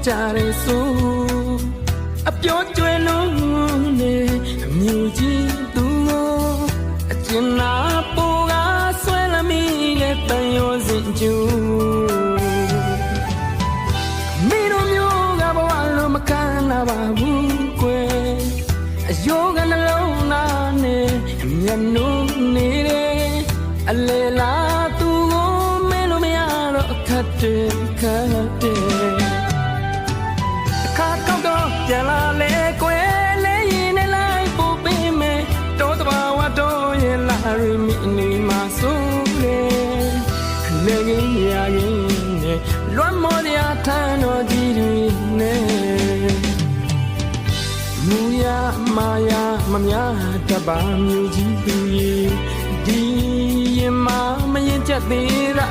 ရဲဆိုအပြောကျွဲလုံးနဲ့အမျိုးကြီးသူကိုအကျဉ်းနာပိုကဆွဲလမ်းမိတဲ့တန်ရောစင်ကျူမိတို့မျိုးကဘဝလိုမခံနာပါဘူးကွယ်အယောကနှလုံးသားနဲ့မျက်နှာနေတယ်အလေလာသူကိုမဲလို့မရတော့အခက်တည်းခက်တယ်အခါကောက်တော့ပြန်လာလေကွယ်လေရင်နဲ့လိုက်ပို့ပေးမယ်တော့တဘာဝတော့ရဲ့လာရမိနေမှာဆိုလေလေကြီးရရင်နဲ့လွမ်းမောတရားထမ်းတော်ကြီးတွေနဲ့မူရမာယာမများတပါမျိုးကြီးသူရဲ့ဒီရင်မမရင်ချက်သေးတာ